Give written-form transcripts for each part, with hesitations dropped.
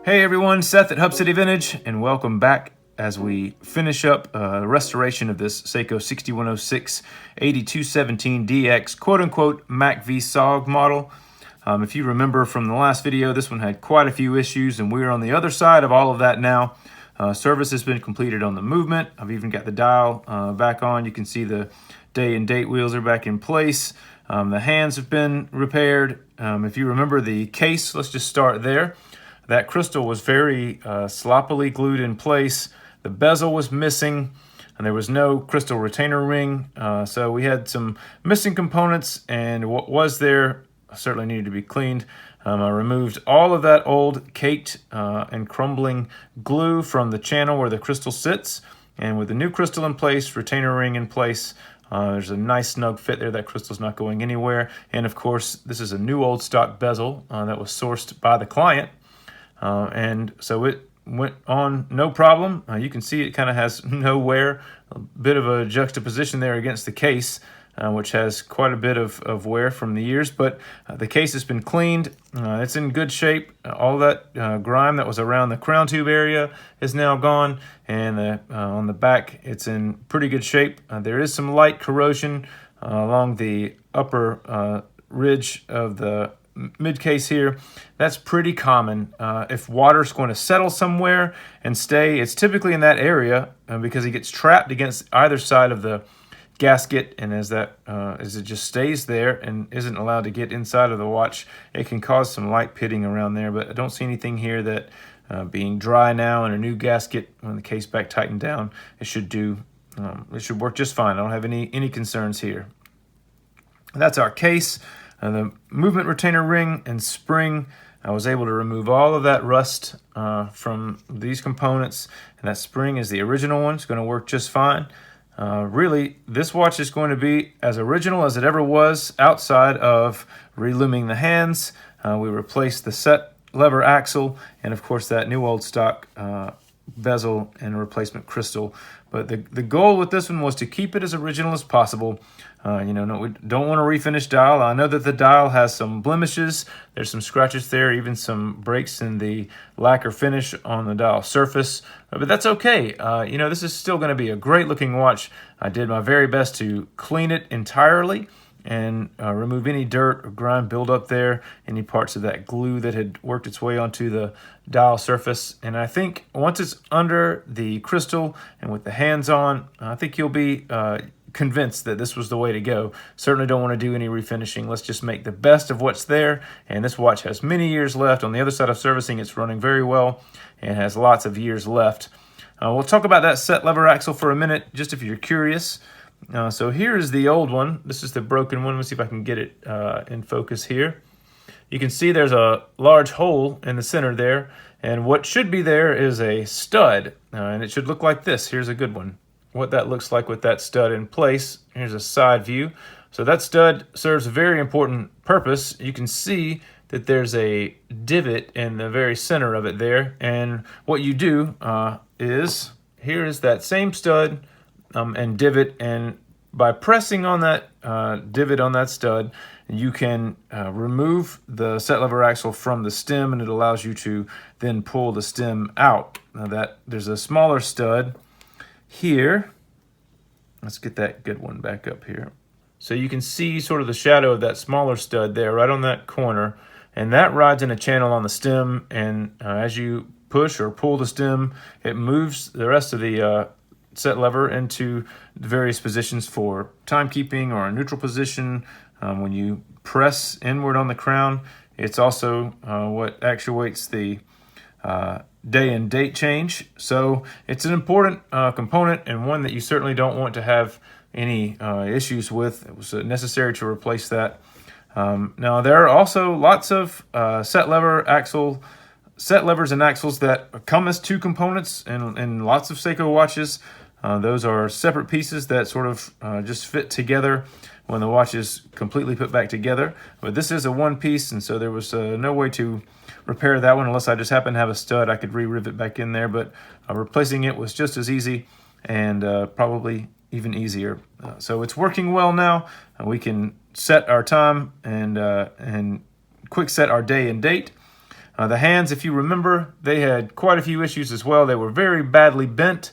Hey everyone, Seth at Hub City Vintage, and welcome back as we finish up the restoration of this Seiko 6106 8217DX quote-unquote MACV-SOG model. If you remember from the last video, this one had quite a few issues, and we're on the other side of all of that now. Service has been completed on the movement. I've even got the dial back on. You can see the day and date wheels are back in place. The hands have been repaired. If you remember the case, let's just start there. That crystal was very sloppily glued in place. The bezel was missing, and there was no crystal retainer ring. So we had some missing components, and what was there certainly needed to be cleaned. I removed all of that old caked and crumbling glue from the channel where the crystal sits, and with the new crystal in place, retainer ring in place, there's a nice snug fit there. That crystal's not going anywhere. And of course, this is a new old stock bezel that was sourced by the client. And so it went on no problem. You can see it kind of has no wear, a bit of a juxtaposition there against the case, which has quite a bit of wear from the years, but the case has been cleaned. It's in good shape. All that grime that was around the crown tube area is now gone, and on the back it's in pretty good shape. There is some light corrosion along the upper ridge of the mid case here. That's pretty common. If water's going to settle somewhere and stay, it's typically in that area because it gets trapped against either side of the gasket, and as it just stays there and isn't allowed to get inside of the watch, it can cause some light pitting around there. But I don't see anything here that being dry now and a new gasket when the case back tightened down, it should work just fine. I don't have any concerns here. That's our case. The movement retainer ring and spring, I was able to remove all of that rust from these components, and that spring is the original one. It's going to work just fine. Really, this watch is going to be as original as it ever was outside of reluming the hands. We replaced the set lever axle, and of course that new old stock bezel and replacement crystal. But the goal with this one was to keep it as original as possible. We don't want to refinish dial. I know that the dial has some blemishes. There's some scratches there, even some breaks in the lacquer finish on the dial surface. But that's okay. This is still going to be a great looking watch. I did my very best to clean it entirely and remove any dirt or grime buildup there, any parts of that glue that had worked its way onto the dial surface. And I think once it's under the crystal and with the hands on, I think you'll be convinced that this was the way to go. Certainly don't want to do any refinishing. Let's just make the best of what's there. And this watch has many years left. On the other side of servicing, it's running very well and has lots of years left. We'll talk about that set lever axle for a minute, just if you're curious. So here is the old one. This is the broken one. Let's see if I can get it in focus here. You can see there's a large hole in the center there, and what should be there is a stud, and it should look like this. Here's a good one. What that looks like with that stud in place. Here's a side view. So that stud serves a very important purpose. You can see that there's a divot in the very center of it there, and what you do is, here is that same stud and divot, and by pressing on that divot on that stud, you can remove the set lever axle from the stem, and it allows you to then pull the stem out. Now there's a smaller stud here. Let's get that good one back up here. So you can see sort of the shadow of that smaller stud there right on that corner, and that rides in a channel on the stem, and as you push or pull the stem, it moves the rest of the set lever into the various positions for timekeeping or a neutral position. When you press inward on the crown, it's also what actuates the day and date change. So it's an important component, and one that you certainly don't want to have any issues with. It was necessary to replace that. Now there are also lots of set levers and axles that come as two components in lots of Seiko watches. Those are separate pieces that sort of just fit together when the watch is completely put back together. But this is a one piece, and so there was no way to repair that one unless I just happened to have a stud. I could re-rivet back in there, but replacing it was just as easy and probably even easier. So it's working well now. We can set our time and quick set our day and date. The hands, if you remember, they had quite a few issues as well. They were very badly bent.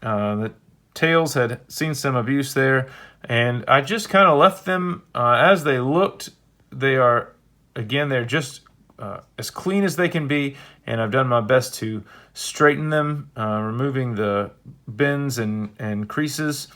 The tails had seen some abuse there, and I just kind of left them as they looked. They are, again, they're just as clean as they can be, and I've done my best to straighten them, removing the bends and creases.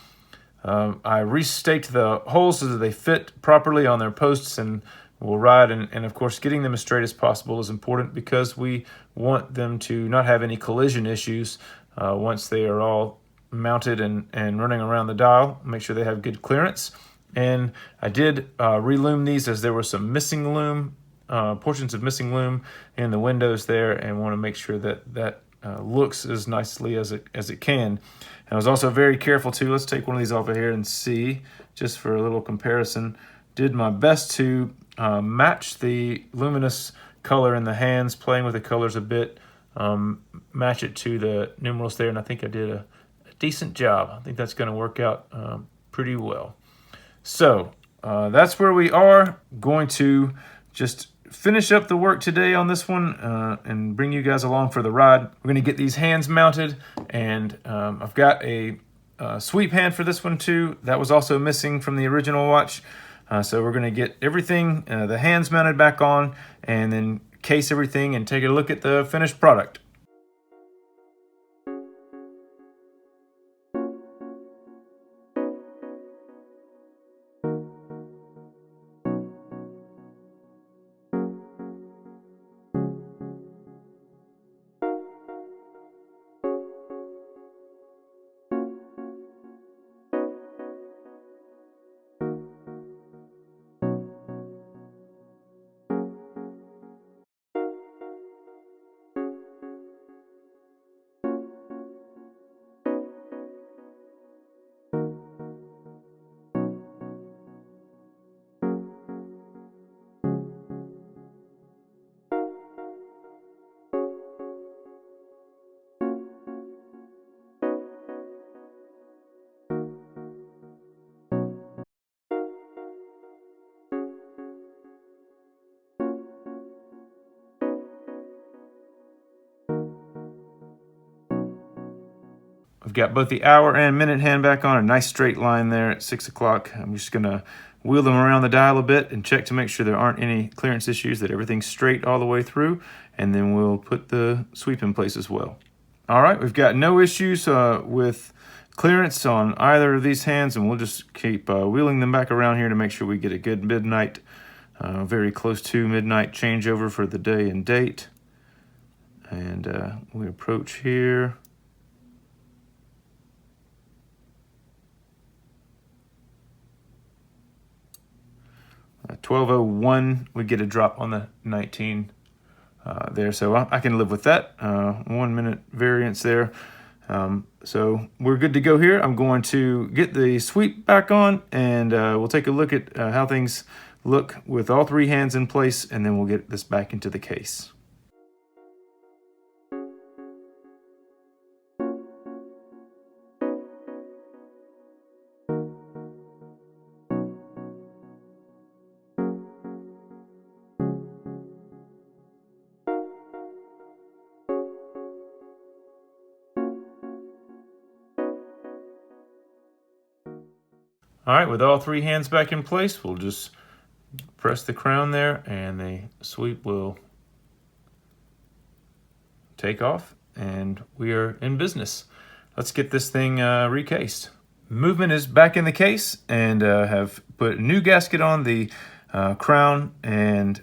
I restaked the holes so that they fit properly on their posts and will ride, and of course getting them as straight as possible is important because we want them to not have any collision issues once they are all mounted and running around the dial. Make sure they have good clearance. And I did relume these as there were some missing loom, portions of missing loom in the windows there, and want to make sure that looks as nicely as it can. And I was also very careful too. Let's take one of these off of here and see, just for a little comparison. Did my best to match the luminous color in the hands, playing with the colors a bit, match it to the numerals there, and I think I did a decent job. I think that's going to work out pretty well. So that's where we are. Going to just finish up the work today on this one and bring you guys along for the ride. We're going to get these hands mounted, and I've got a sweep hand for this one too. That was also missing from the original watch. So we're going to get everything, the hands mounted back on, and then case everything and take a look at the finished product. I've got both the hour and minute hand back on, a nice straight line there at 6 o'clock. I'm just going to wheel them around the dial a bit and check to make sure there aren't any clearance issues, that everything's straight all the way through, and then we'll put the sweep in place as well. All right, we've got no issues with clearance on either of these hands, and we'll just keep wheeling them back around here to make sure we get a good midnight, very close to midnight changeover for the day and date. And we approach here. 12:01, we get a drop on the 19 there, so I can live with that. 1 minute variance there. So we're good to go here. I'm going to get the sweep back on, and we'll take a look at how things look with all three hands in place, and then we'll get this back into the case. All right, with all three hands back in place, we'll just press the crown there, and the sweep will take off, and we are in business. Let's get this thing recased. Movement is back in the case, and have put a new gasket on the crown, and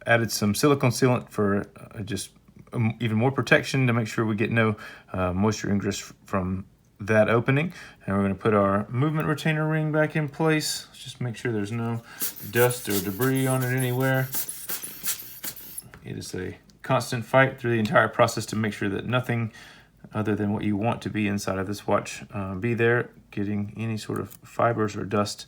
added some silicone sealant for just even more protection to make sure we get no moisture ingress from that opening. And we're going to put our movement retainer ring back in place. Just make sure there's no dust or debris on it anywhere. It is a constant fight through the entire process to make sure that nothing other than what you want to be inside of this watch be there, getting any sort of fibers or dust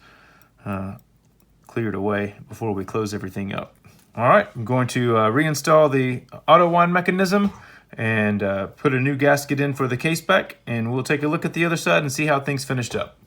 cleared away before we close everything up. All right, I'm going to reinstall the auto wind mechanism and put a new gasket in for the case back, and we'll take a look at the other side and see how things finished up.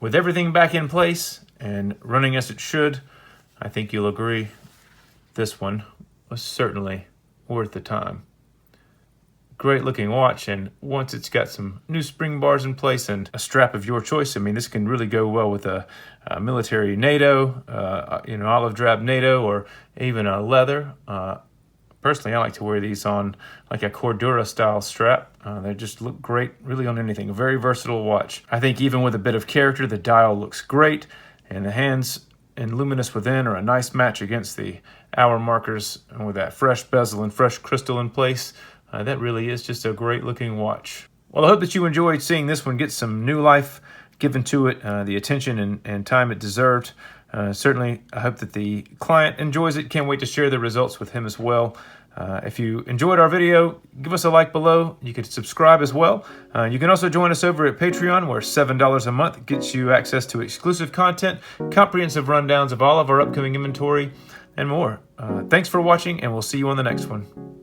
with everything back in place and running as it should, I think you'll agree this one was certainly worth the time. Great looking watch, and once it's got some new spring bars in place and a strap of your choice, I mean, this can really go well with a military NATO, olive drab NATO, or even a leather. Personally, I like to wear these on like a Cordura style strap. They just look great really on anything. A very versatile watch. I think even with a bit of character, the dial looks great, and the hands and luminous within are a nice match against the hour markers, and with that fresh bezel and fresh crystal in place. That really is just a great looking watch. Well, I hope that you enjoyed seeing this one get some new life given to it, the attention and time it deserved. Certainly, I hope that the client enjoys it. Can't wait to share the results with him as well. If you enjoyed our video, give us a like below. You can subscribe as well. You can also join us over at Patreon, where $7 a month gets you access to exclusive content, comprehensive rundowns of all of our upcoming inventory, and more. Thanks for watching, and we'll see you on the next one.